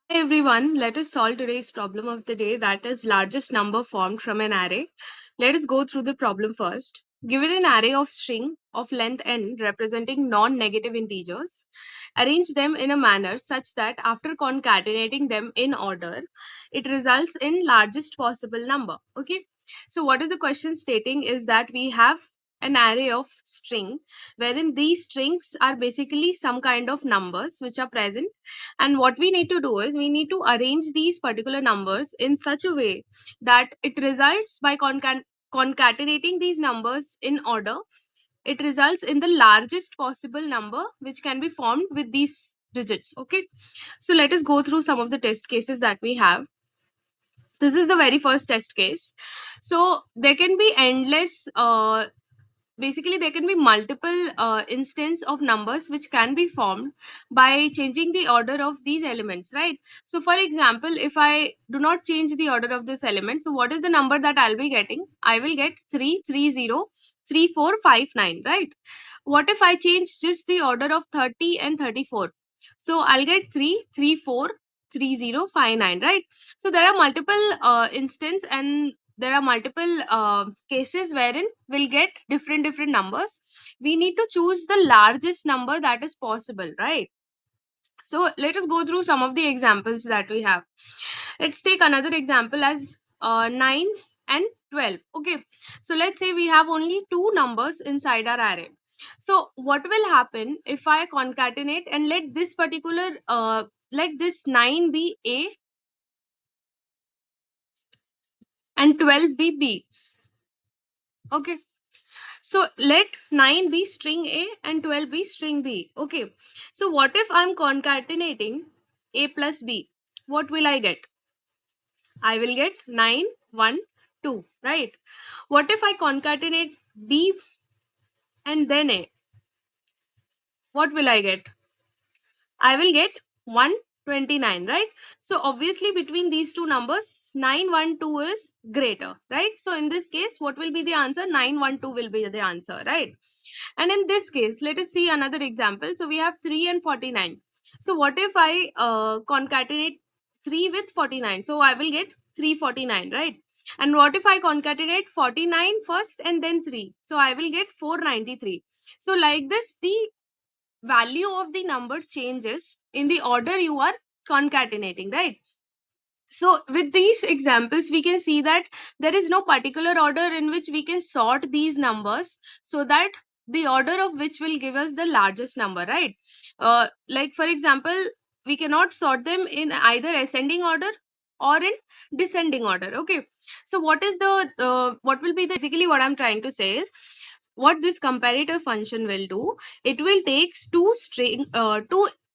Hey everyone, let us solve today's problem of the day, that is largest number formed from an array. Let us go through the problem first. Given an array of string of length n representing non-negative integers, arrange them in a manner such that after concatenating them in order, it results in largest possible number. Okay. So what is the question stating is that we have an array of string wherein these strings are basically some kind of numbers which are present, and what we need to do is we need to arrange these particular numbers in such a way that it results by concatenating these numbers in order, it results in the largest possible number which can be formed with these digits. Okay, so let us go through some of the test cases that we have. This is the very first test case. So there can be endless basically there can be multiple instance of numbers which can be formed by changing the order of these elements, right? So for example, if I do not change the order of this element, so what is the number that I'll be getting? I will get 3303459, right? What if I change just the order of 30 and 34? So I'll get 3343059, right? So there are multiple instance, and there are multiple cases wherein we'll get different numbers. We need to choose the largest number that is possible, right? So let us go through some of the examples that we have. Let's take another example as 9 and 12. Okay, so let's say we have only two numbers inside our array. So what will happen if I concatenate and let this particular let this 9 be a and 12 be b? Okay, so let 9 be string A and 12 be string B. Okay. So what if I'm concatenating A plus B? What will I get? I will get 9, 1, 2, right? What if I concatenate B and then A? What will I get? I will get 129, right? So obviously between these two numbers, 912 is greater, right? So in this case, what will be the answer? 912 will be the answer, right? And in this case, let us see another example. So we have 3 and 49. So what if I concatenate 3 with 49? So I will get 349, right? And what if I concatenate 49 first and then 3? So I will get 493. So like this, the value of the number changes in the order you are concatenating, right? So with these examples we can see that there is no particular order in which we can sort these numbers so that the order of which will give us the largest number, right? Like for example, we cannot sort them in either ascending order or in descending order. Okay, so what is the what will be the basically what I'm trying to say is, what this comparator function will do, it will take two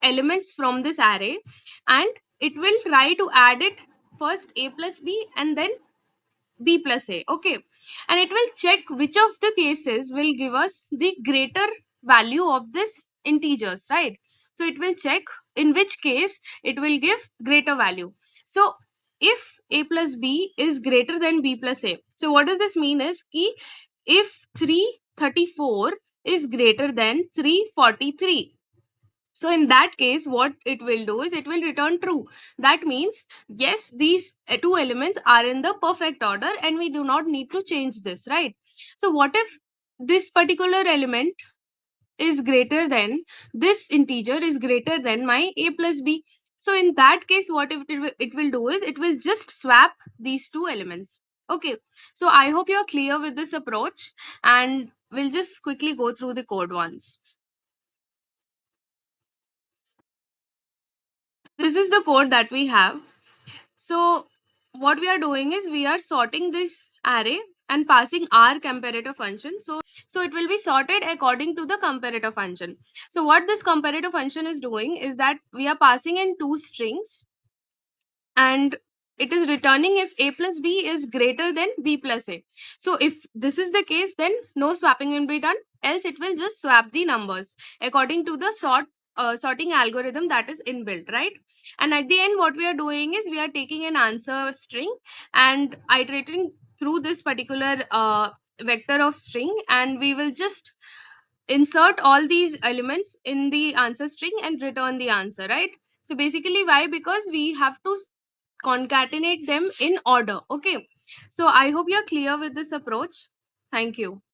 elements from this array, and it will try to add it first a plus b and then b plus a. Okay, and it will check which of the cases will give us the greater value of this integers, right? So it will check in which case it will give greater value. So if a plus b is greater than b plus a, so what does this mean is ki if 334 is greater than 343, so in that case, what it will do is it will return true. That means, yes, these two elements are in the perfect order and we do not need to change this, right? So what if this particular element is greater than, this integer is greater than my a plus b? So in that case, what it will do is it will just swap these two elements. Okay, so I hope you're clear with this approach, and we'll just quickly go through the code once. This is the code that we have. So what we are doing is we are sorting this array and passing our comparator function. So it will be sorted according to the comparator function. So what this comparator function is doing is that we are passing in two strings, and it is returning if a plus b is greater than b plus a. So if this is the case, then no swapping will be done, else it will just swap the numbers according to the sorting algorithm that is inbuilt, right? And at the end, what we are doing is we are taking an answer string and iterating through this particular vector of string, and we will just insert all these elements in the answer string and return the answer, right? So basically, why? Because we have to concatenate them in order. Okay. So I hope you're clear with this approach. Thank you.